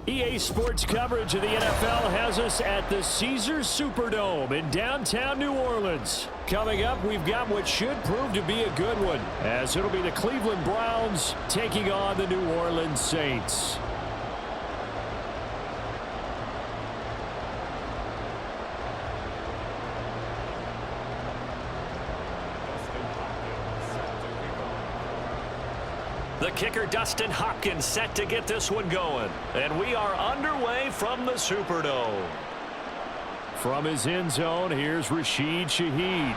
EA Sports coverage of the NFL has us at the Caesars Superdome in downtown New Orleans. Coming up, we've got what should prove to be a good one, as it'll be the Cleveland Browns taking on the New Orleans Saints. The kicker, Dustin Hopkins, set to get this one going. And we are underway from the Superdome. From his end zone, here's Rashid Shaheed.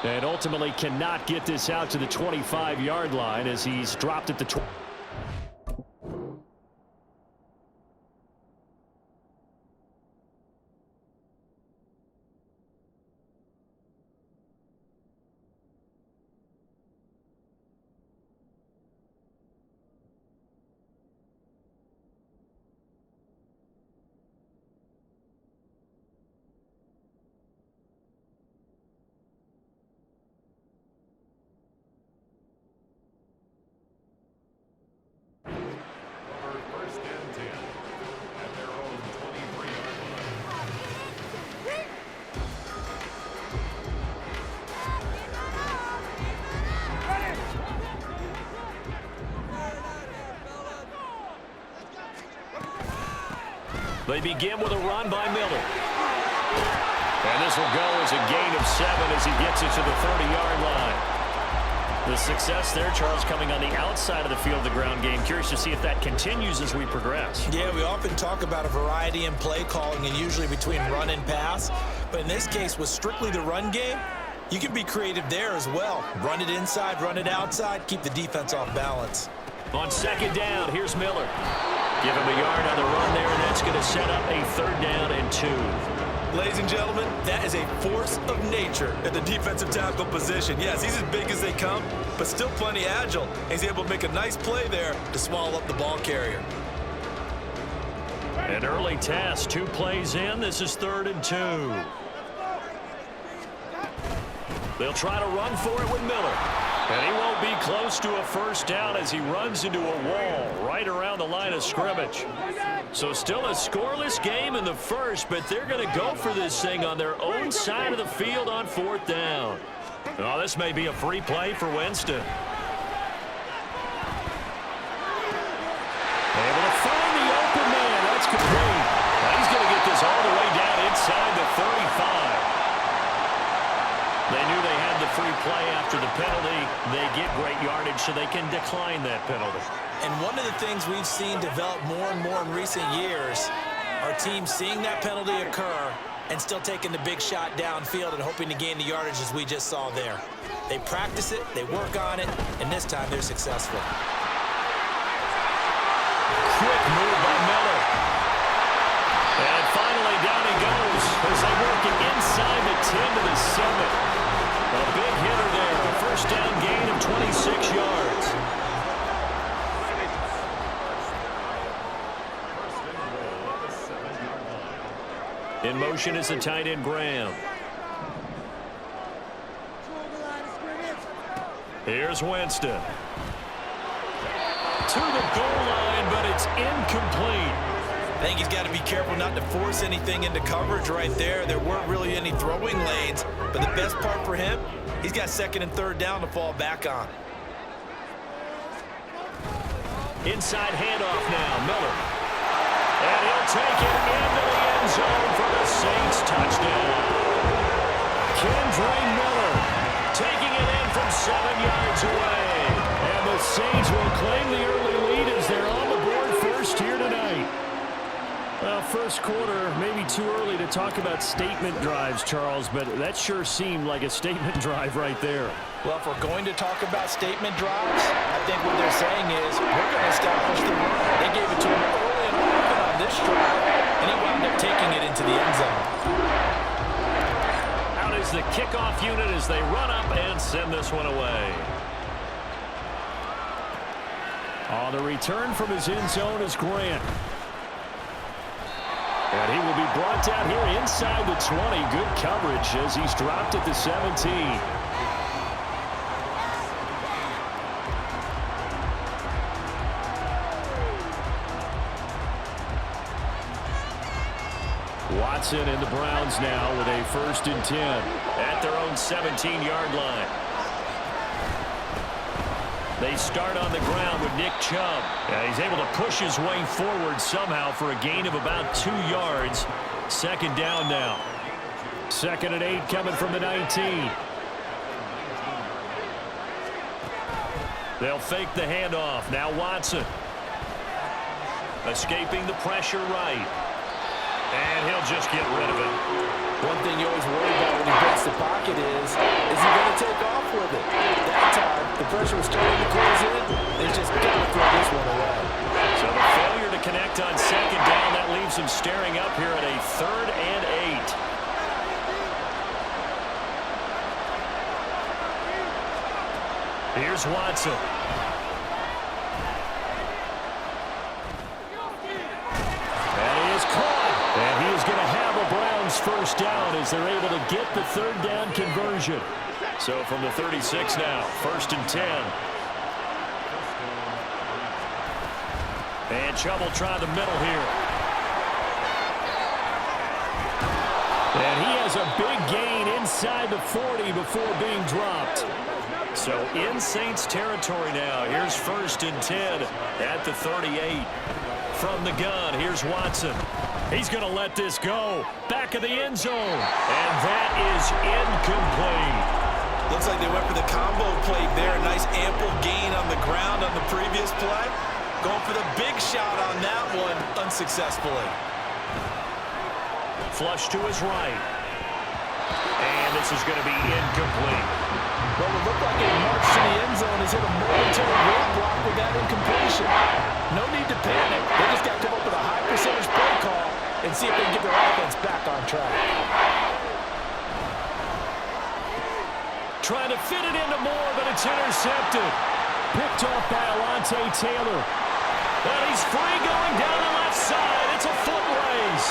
And ultimately cannot get this out to the 25-yard line as he's dropped at the 20. They begin with a run by Miller. And this will go as a gain of 7 as he gets it to the 30-yard line. The success there, Charles, coming on the outside of the field of the ground game. Curious to see if that continues as we progress. Yeah, we often talk about a variety in play calling and usually between run and pass. But in this case, with strictly the run game, you can be creative there as well. Run it inside, run it outside, keep the defense off balance. On second down, here's Miller. Give him a yard on the run there, and that's going to set up a 3rd down and 2. Ladies and gentlemen, that is a force of nature at the defensive tackle position. Yes, he's as big as they come, but still plenty agile. He's able to make a nice play there to swallow up the ball carrier. An early task, 2 plays in. This is 3rd and 2. They'll try to run for it with Miller. And he won't be close to a 1st down as he runs into a wall right around the line of scrimmage. So still a scoreless game in the 1st, but they're going to go for this thing on their own side of the field on 4th down. Oh, this may be a free play for Winston. Able to find the open man. That's complete. Now he's going to get this all the way down inside the 35. They knew they had the free play after the penalty. They get great yardage, so they can decline that penalty. And one of the things we've seen develop more and more in recent years are teams seeing that penalty occur and still taking the big shot downfield and hoping to gain the yardage as we just saw there. They practice it, they work on it, and this time they're successful. Quick move by Miller. And finally down he goes as they work it inside the 10 to the 7. A big hitter there. A 1st down gain of 26 yards. In motion is the tight end Graham. Here's Winston. To the goal line, but it's incomplete. I think he's got to be careful not to force anything into coverage right there. There weren't really any throwing lanes, but the best part for him, he's got 2nd and 3rd down to fall back on. Inside handoff now, Miller. And he'll take it into the end zone for the Saints touchdown. Kendre Miller taking it in from 7 yards away. And the Saints will claim the early lead as they're on the board first here tonight. Well, 1st quarter, maybe too early to talk about statement drives, Charles, but that sure seemed like a statement drive right there. Well, if we're going to talk about statement drives, I think what they're saying is we're going to establish the run. They gave it to him early and often on this drive, and he wound up taking it into the end zone. Out is the kickoff unit as they run up and send this one away. On the return from his end zone is Grant. And he will be brought down here inside the 20. Good coverage as he's dropped at the 17. Watson and the Browns now with a 1st and 10 at their own 17-yard line. They start on the ground with Nick Chubb. He's able to push his way forward somehow for a gain of about 2 yards. 2nd down now. 2nd and 8 coming from the 19. They'll fake the handoff. Now Watson. Escaping the pressure right. And he'll just get rid of it. One thing you always worry about when he breaks the pocket is he going to take off with it? That time, the pressure was starting to close in. He's just got to throw this one away. So the failure to connect on 2nd down, that leaves him staring up here at a 3rd and 8. Here's Watson. And he is caught. And he is going to have a Browns 1st down as they're able to get the 3rd down conversion. So from the 36 now, 1st and 10. And Chubb will try the middle here. And he has a big gain inside the 40 before being dropped. So in Saints territory now. Here's 1st and 10 at the 38. From the gun, here's Watson. He's going to let this go. Back of the end zone. And that is incomplete. Looks like they went for the combo play there. Nice ample gain on the ground on the previous play. Going for the big shot on that one unsuccessfully. Flush to his right. And this is going to be incomplete. Well, it looked like a march to the end zone has hit a momentary roadblock with that incompletion. No need to panic. They just got to come up with a high percentage play call and see if they can get their offense back on track. Trying to fit it into Moore, but it's intercepted. Picked off by Alontae Taylor. And he's free going down the left side. It's a foot race.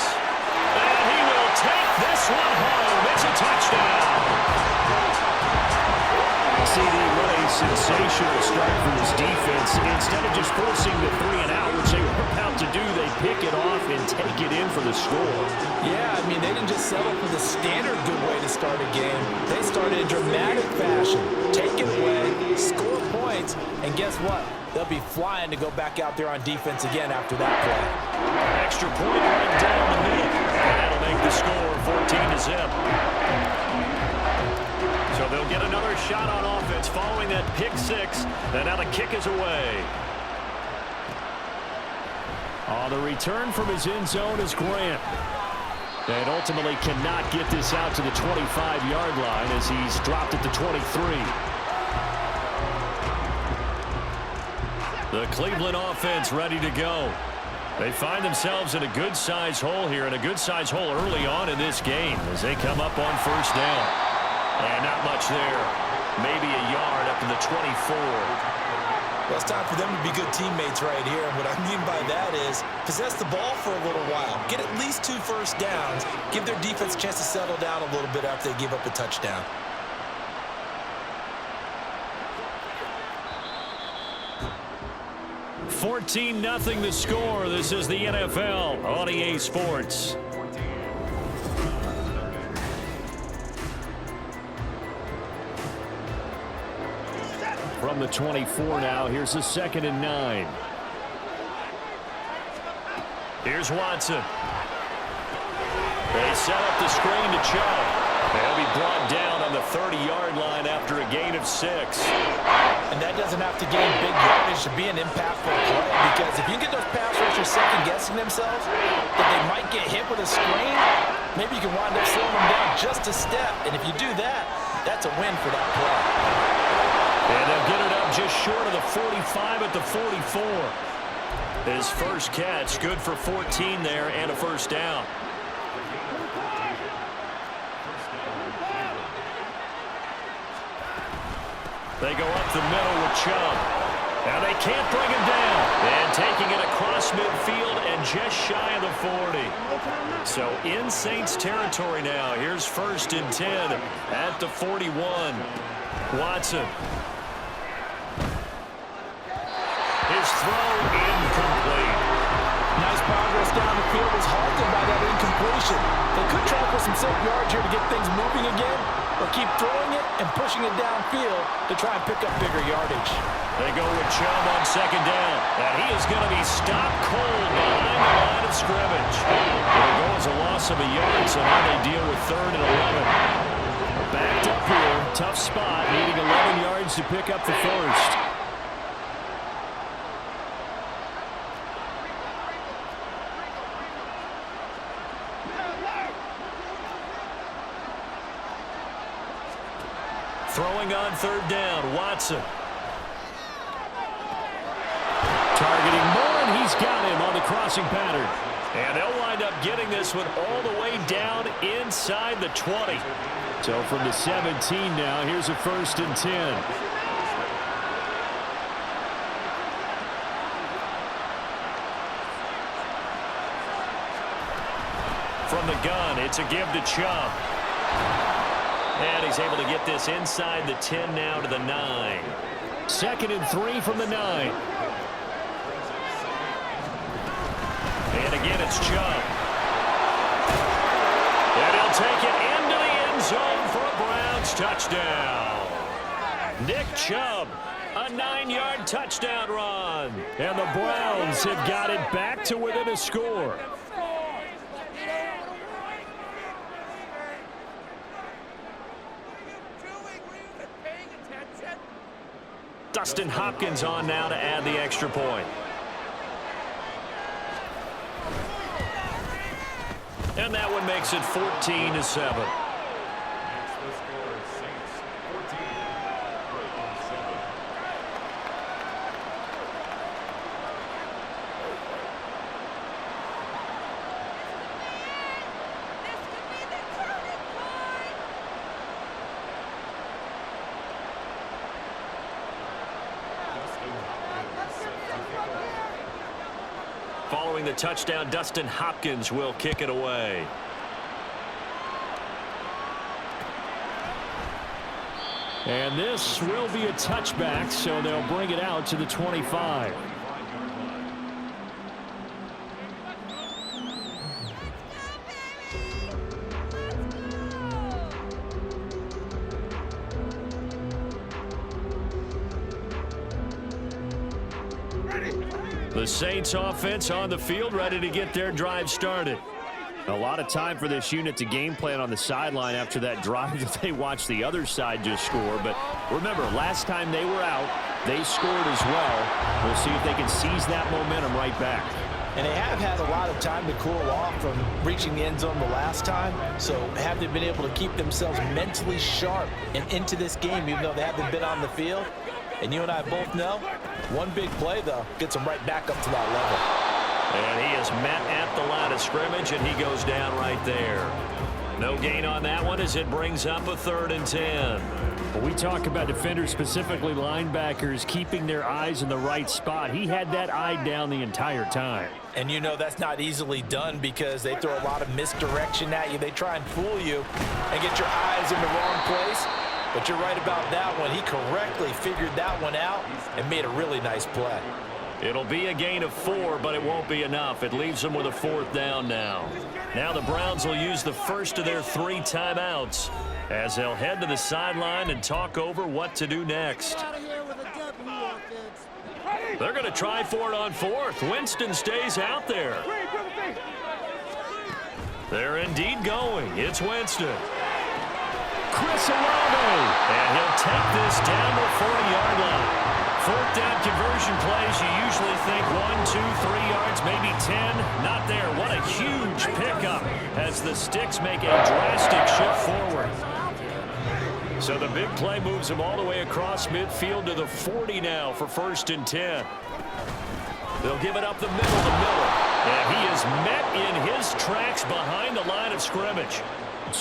And he will take this one home. It's a touchdown. CD, what a sensational start for this defense. Instead of just forcing the 3 and out, which they were about to do, they pick it off and take it in for the score. Yeah, I mean, they didn't just settle for the standard good way to start a game. They started in dramatic fashion. Take it away, score points, and guess what? They'll be flying to go back out there on defense again after that play. Extra point right down the middle. And that'll make the score 14-0. So they'll get another shot on offense following that pick 6. And now the kick is away. On the return from his end zone is Grant. And ultimately cannot get this out to the 25-yard line as he's dropped at the 23. The Cleveland offense ready to go. They find themselves in a good-sized hole here, and a good-sized hole early on in this game as they come up on 1st down. And not much there. Maybe a yard up to the 24. Well, it's time for them to be good teammates right here. And what I mean by that is possess the ball for a little while. Get at least 2 first downs. Give their defense a chance to settle down a little bit after they give up a touchdown. $14-0 the score. This is the NFL on EA Sports. From the 24 now, here's a 2nd and 9. Here's Watson. They set up the screen to Chubb. They'll be brought down on the 30-yard line after a gain of 6. And that doesn't have to gain big yardage to be an impactful play, because if you get those pass rushers second-guessing themselves that they might get hit with a screen, maybe you can wind up slowing them down just a step. And if you do that, that's a win for that play. And they'll get it up just short of the 45 at the 44. His first catch, good for 14 there and a 1st down. They go up the middle with Chubb. Now they can't bring him down. And taking it across midfield and just shy of the 40. So in Saints territory now. Here's 1st and 10 at the 41. Watson. His throw incomplete. Nice progress down the field was halted by that incomplete completion. They could try for some safe yards here to get things moving again, or keep throwing it and pushing it downfield to try and pick up bigger yardage. They go with Chubb on second down, and he is going to be stopped cold behind the line of scrimmage. It'll go as a loss of a yard, so now they deal with 3rd and 11. Backed up here, tough spot, needing 11 yards to pick up the first. Throwing on 3rd down, Watson. Targeting Moore, and he's got him on the crossing pattern. And they'll wind up getting this one all the way down inside the 20. So from the 17 now, here's a 1st and 10. From the gun, it's a give to Chubb. And he's able to get this inside the 10 now to the 9. 2nd and 3 from the 9. And again, it's Chubb. And he'll take it into the end zone for a Browns touchdown. Nick Chubb, a 9-yard touchdown run. And the Browns have got it back to within a score. Dustin Hopkins on now to add the extra point. And that one makes it 14-7. Following the touchdown, Dustin Hopkins will kick it away. And this will be a touchback, so they'll bring it out to the 25. The Saints offense on the field, ready to get their drive started. A lot of time for this unit to game plan on the sideline after that drive that they watched the other side just score. But remember, last time they were out, they scored as well. We'll see if they can seize that momentum right back. And they have had a lot of time to cool off from reaching the end zone the last time. So have they been able to keep themselves mentally sharp and into this game, even though they haven't been on the field? And you and I both know, one big play, though, gets them right back up to that level. And he is met at the line of scrimmage, and he goes down right there. No gain on that one as it brings up a 3rd and 10. When we talk about defenders, specifically linebackers, keeping their eyes in the right spot, he had that eye down the entire time. And you know that's not easily done because they throw a lot of misdirection at you. They try and fool you and get your eyes in the wrong place. But you're right about that one. He correctly figured that one out and made a really nice play. It'll be a gain of 4, but it won't be enough. It leaves them with a 4th down now. Now the Browns will use the first of their 3 timeouts as they'll head to the sideline and talk over what to do next. They're going to try for it on 4th. Winston stays out there. They're indeed going. It's Winston. Chris Olave, and he'll take this down to the 40-yard line. 4th down conversion plays, you usually think 1, 2, 3 yards, maybe 10. Not there. What a huge pickup as the Sticks make a drastic shift forward. So the big play moves him all the way across midfield to the 40 now for 1st and 10. They'll give it up the middle to Miller. And he is met in his tracks behind the line of scrimmage.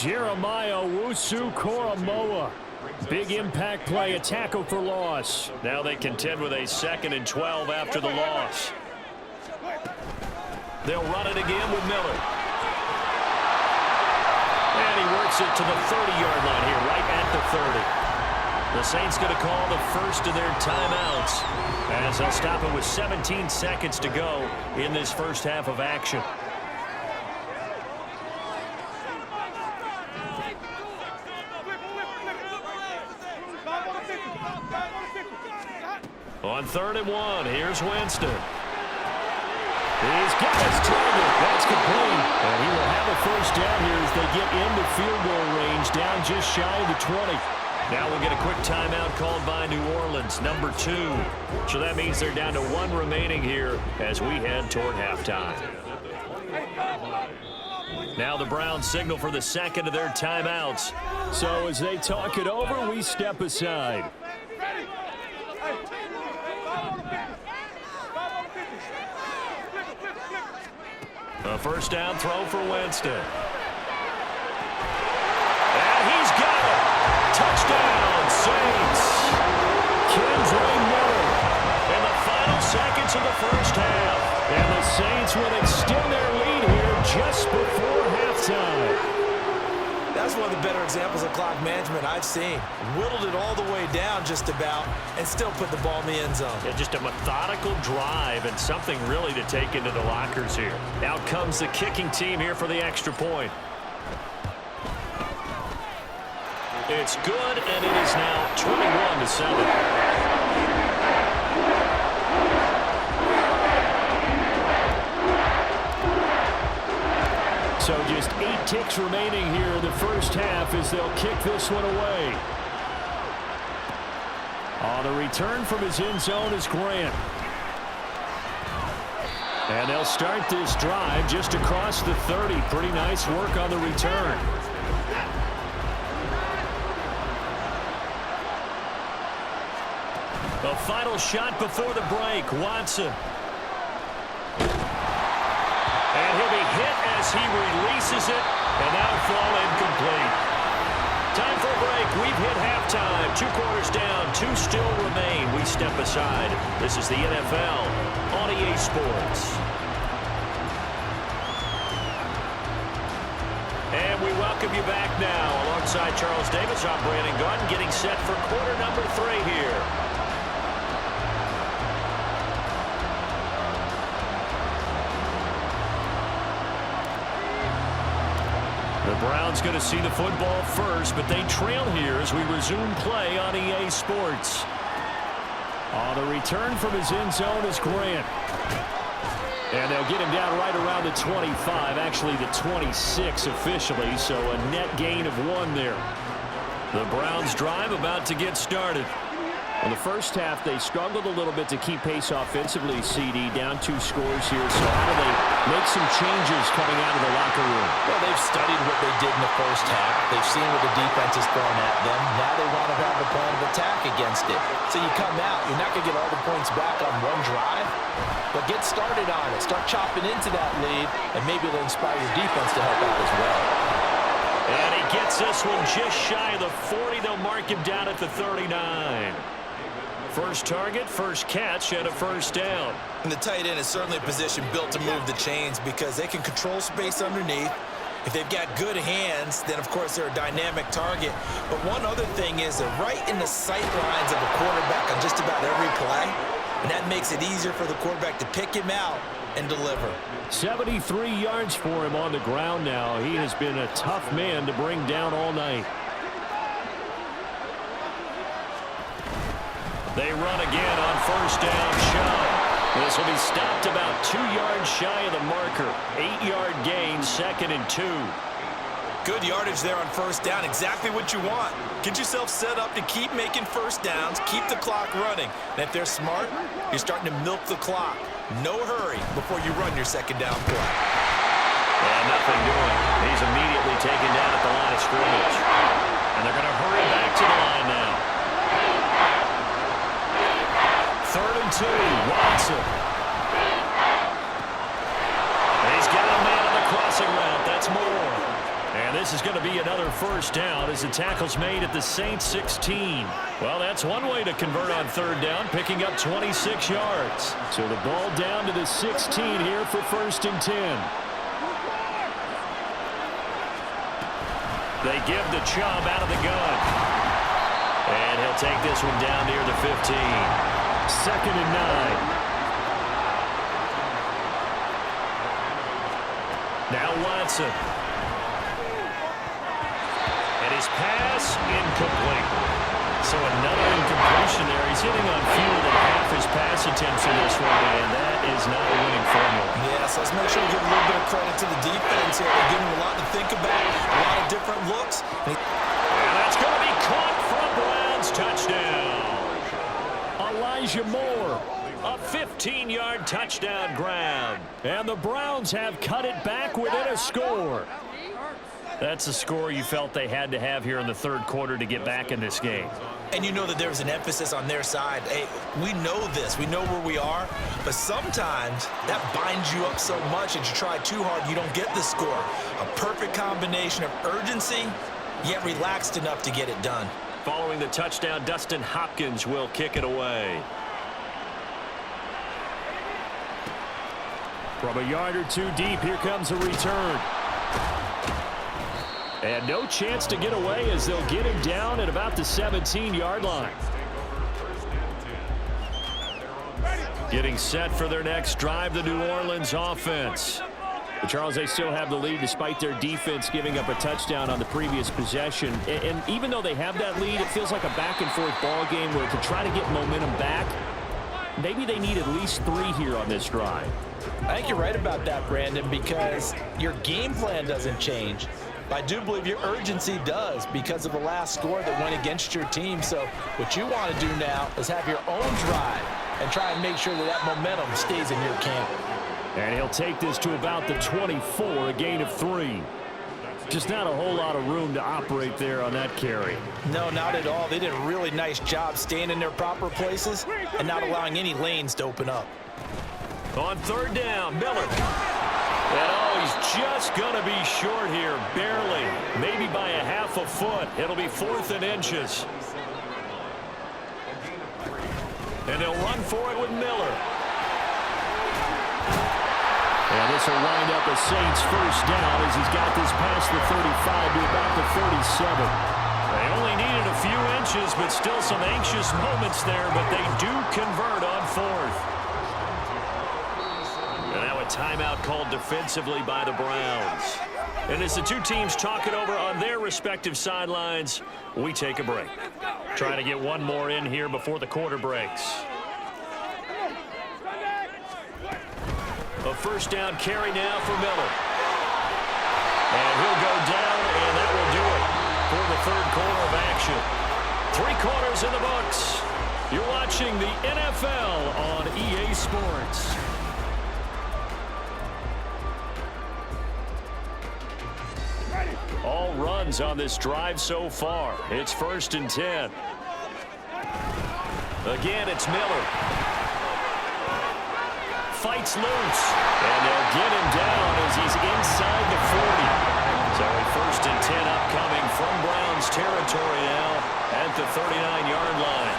Jeremiah Owusu-Koramoah. Big impact play, a tackle for loss. Now they contend with a 2nd and 12 after the loss. They'll run it again with Miller. And he works it to the 30-yard line here, right at the 30. The Saints going to call the first of their timeouts as they'll stop it with 17 seconds to go in this first half of action. On 3rd and 1, here's Winston. He's got his target. That's complete. And he will have a first down here as they get into field goal range, down just shy of the 20. Now we'll get a quick timeout called by New Orleans, number 2. So that means they're down to 1 remaining here as we head toward halftime. Now the Browns signal for the second of their timeouts. So as they talk it over, we step aside. A first down throw for Winston. And he's got it. Touchdown, Saints. Kendra Miller in the final seconds of the first half. And the Saints will extend their lead here just before halftime. That's one of the better examples of clock management I've seen. Whittled it all the way down just about and still put the ball in the end zone. Yeah, just a methodical drive and something really to take into the lockers here. Out comes the kicking team here for the extra point. It's good, and it is now 21-7. So just 8 ticks remaining here in the first half as they'll kick this one away. On the return from his end zone is Grant. And they'll start this drive just across the 30. Pretty nice work on the return. A final shot before the break. Watson. And he'll be hit as he releases it, and that'll fall incomplete. Time for a break. We've hit halftime. 2 quarters down, 2 still remain. We step aside. This is the NFL on EA Sports. And we welcome you back now. Alongside Charles Davis, I'm Brandon Gordon, getting set for quarter number 3 here. The Browns going to see the football first, but they trail here as we resume play on EA Sports. On the return from his end zone is Grant. And they'll get him down right around the 25, actually the 26 officially, so a net gain of 1 there. The Browns drive about to get started. In the first half, they struggled a little bit to keep pace offensively, CD, down 2 scores here. So how do they make some changes coming out of the locker room? Well, they've studied what they did in the first half. They've seen what the defense is throwing at them. Now they want to have a plan of attack against it. So you come out, you're not going to get all the points back on one drive, but get started on it. Start chopping into that lead, and maybe it'll inspire your defense to help out as well. And he gets this one just shy of the 40. They'll mark him down at the 39. First target, first catch, and a first down. And the tight end is certainly a position built to move the chains because they can control space underneath. If they've got good hands, then, of course, they're a dynamic target. But one other thing is they're right in the sight lines of a quarterback on just about every play, and that makes it easier for the quarterback to pick him out and deliver. 73 yards for him on the ground now. He has been a tough man to bring down all night. They run again on first down shy. This will be stopped about 2 yards shy of the marker. 8-yard gain, 2nd and 2. Good yardage there on first down. Exactly what you want. Get yourself set up to keep making first downs, keep the clock running. And if they're smart, you're starting to milk the clock. No hurry before you run your second down play. And nothing doing. He's immediately taken down at the line of scrimmage. And they're going to hurry back to the line now. 3rd and 2, Watson. He's got a man on the crossing route. That's more. And this is going to be another first down as the tackle's made at the Saints 16. Well, that's one way to convert on 3rd down, picking up 26 yards. So the ball down to the 16 here for 1st and 10. They give the Chubb out of the gun. And he'll take this one down near the 15. 2nd and 9. Now Watson. And his pass incomplete. So another incompletion there. He's hitting on fewer than half his pass attempts in this one, and that is not a winning formula. Yeah, so let's make sure we give a little bit of credit to the defense here. They're giving them a lot to think about, a lot of different looks. And that's going to be caught from Browns. Touchdown. Elijah Moore, a 15-yard touchdown grab. And the Browns have cut it back within a score. That's a score you felt they had to have here in the third quarter to get back in this game. And you know that there's an emphasis on their side. Hey, we know this. We know where we are. But sometimes that binds you up so much that you try too hard, you don't get the score. A perfect combination of urgency, yet relaxed enough to get it done. Following the touchdown, Dustin Hopkins will kick it away. From a yard or two deep, here comes a return. And no chance to get away as they'll get him down at about the 17-yard line. Getting set for their next drive, the New Orleans offense. But Charles, they still have the lead despite their defense giving up a touchdown on the previous possession. And even though they have that lead, it feels like a back-and-forth ball game where to try to get momentum back, maybe they need at least 3 here on this drive. I think you're right about that, Brandon, because your game plan doesn't change. I do believe your urgency does because of the last score that went against your team. So what you want to do now is have your own drive and try and make sure that that momentum stays in your camp. And he'll take this to about the 24, a gain of 3. Just not a whole lot of room to operate there on that carry. No, not at all. They did a really nice job staying in their proper places and not allowing any lanes to open up. On third down, Miller. And oh, he's just going to be short here, barely. Maybe by a half a foot. It'll be 4th and inches. And they'll run for it with Miller. And this will wind up a Saints first down as he's got this past the 35 to about the 37. They only needed a few inches, but still some anxious moments there, but they do convert on 4th. And now a timeout called defensively by the Browns. And as the two teams talk it over on their respective sidelines, we take a break. Trying to get one more in here before the quarter breaks. A first down carry now for Miller. And he'll go down, and that will do it for the third quarter of action. 3 quarters in the books. You're watching the NFL on EA Sports. All runs on this drive so far. It's 1st and 10. Again, it's Miller. Fights loose. And they'll get him down as he's inside the 40. So a 1st and 10 upcoming from Browns territory now at the 39-yard line.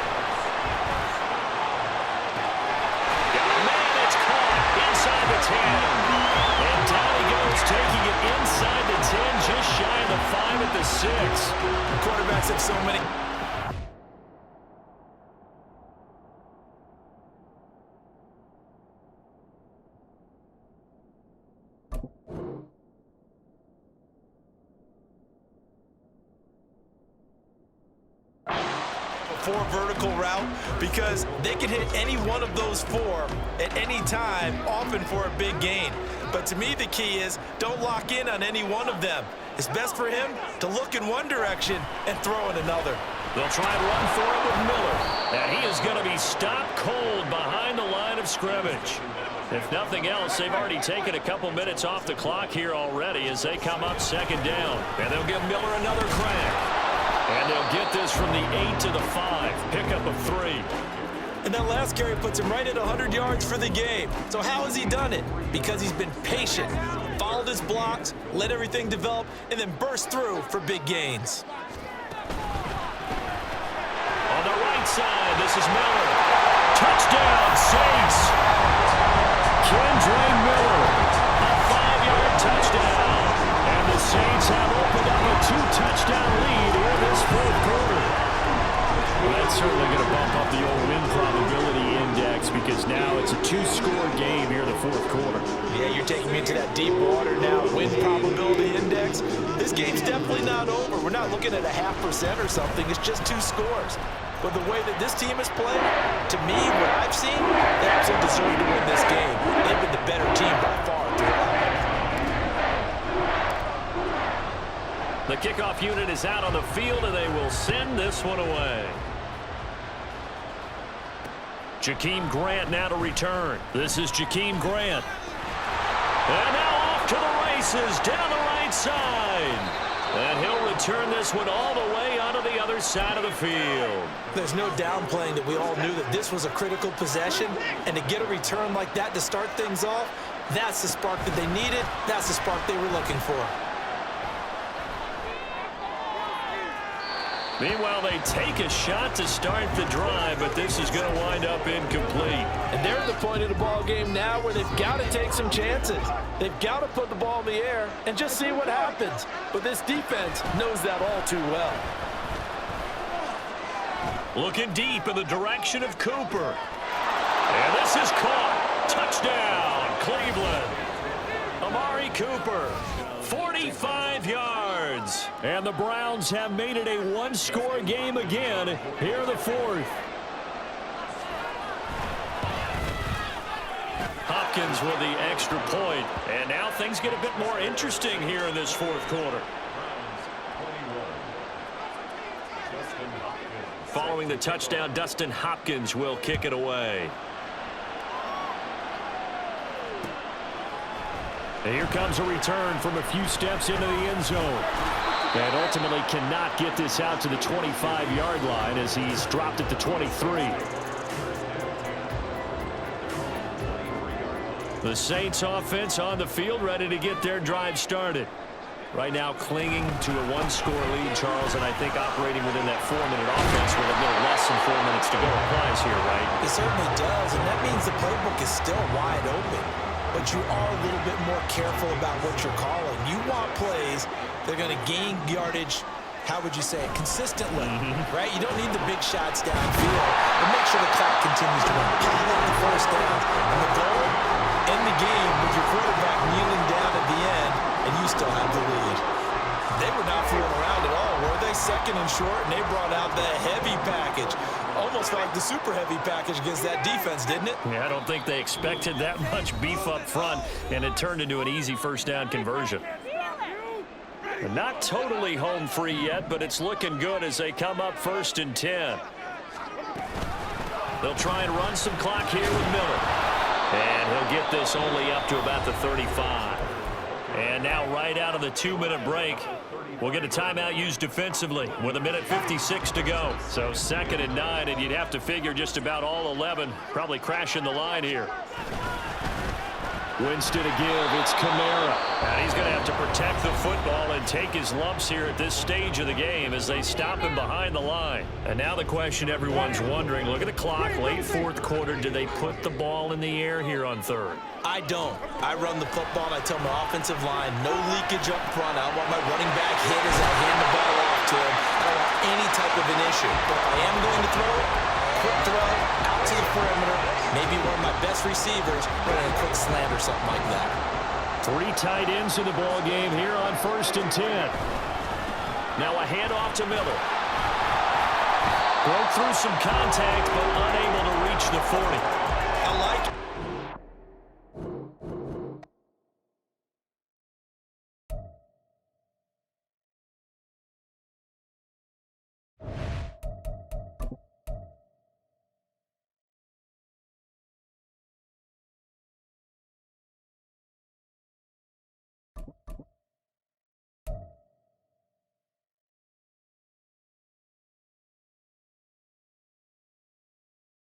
Man, it's caught inside the 10. And down he goes, taking it inside the 10, just shy of the 5 at the 6. The quarterbacks have so many. Vertical route because they can hit any one of those 4 at any time, often for a big gain. But to me, the key is don't lock in on any one of them. It's best for him to look in one direction and throw in another. They'll try and run for it with Miller. And he is going to be stopped cold behind the line of scrimmage. If nothing else, they've already taken a couple minutes off the clock here already as they come up 2nd down. And they'll give Miller another crack. And they'll get this from the 8 to the 5. Pickup of 3. And that last carry puts him right at 100 yards for the game. So how has he done it? Because he's been patient, followed his blocks, let everything develop, and then burst through for big gains. On the right side, this is Miller. Touchdown, Saints. Kendra Miller, a 5-yard touchdown. And the Saints have opened up a 2-touchdown lead in this 4th quarter. Well, that's certainly going to bump up the old win probability index points because now it's a 2-score game here in the fourth quarter. Yeah, you're taking me into that deep water now. Win probability index. This game's definitely not over. We're not looking at a 0.5% or something. It's just 2 scores. But the way that this team has played, to me, what I've seen, they absolutely deserve to win this game. They've been the better team by far throughout. The kickoff unit is out on the field, and they will send this one away. Jakeem Grant now to return. This is Jakeem Grant. And now off to the races down the right side. And he'll return this one all the way onto the other side of the field. There's no downplaying that we all knew that this was a critical possession. And to get a return like that to start things off, that's the spark that they needed. That's the spark they were looking for. Meanwhile, they take a shot to start the drive, but this is going to wind up incomplete. And they're at the point of the ball game now where they've got to take some chances. They've got to put the ball in the air and just see what happens. But this defense knows that all too well. Looking deep in the direction of Cooper. And this is caught. Touchdown, Cleveland. Amari Cooper, 45 yards. And the Browns have made it a 1-score game again here in the fourth. Hopkins with the extra point. And now things get a bit more interesting here in this fourth quarter. Following the touchdown, Dustin Hopkins will kick it away. And here comes a return from a few steps into the end zone. And ultimately cannot get this out to the 25-yard line as he's dropped it to 23. The Saints offense on the field ready to get their drive started. Right now clinging to a 1-score lead, Charles, and I think operating within that 4-minute offense with a little less than 4 minutes to go applies here, right? It certainly does, and that means the playbook is still wide open. But you are a little bit more careful about what you're calling. You want plays that are going to gain yardage, how would you say it, consistently, right? You don't need the big shots downfield, but make sure the clock continues to run. Pile up the first down, and the goal, end the game with your quarterback kneeling down at the end, and you still have the lead. They were not fooling around at all, were they? Second and short, and they brought out the heavy package. Almost like the super heavy package against that defense, didn't it? Yeah, I don't think they expected that much beef up front, and it turned into an easy first down conversion. Not totally home free yet, but it's looking good as they come up 1st and 10. They'll try and run some clock here with Miller. And he'll get this only up to about the 35. And now right out of the 2-minute break, we'll get a timeout used defensively with 1:56 to go. So 2nd and 9, and you'd have to figure just about all 11 probably crashing the line here. Winston to give, it's Kamara. And he's going to have to protect the football and take his lumps here at this stage of the game as they stop him behind the line. And now the question everyone's wondering, look at the clock, late fourth quarter, do they put the ball in the air here on 3rd? I don't. I run the football, and I tell my offensive line, no leakage up front. I don't want my running back hit as I hand the ball off to him. I don't want any type of an issue. But if I am going to throw it, quick throw, out to the perimeter, maybe one of my best receivers running a quick slant or something like that. 3 tight ends in the ball game here on 1st and 10. Now a handoff to Miller. Broke through some contact, but unable to reach the 40.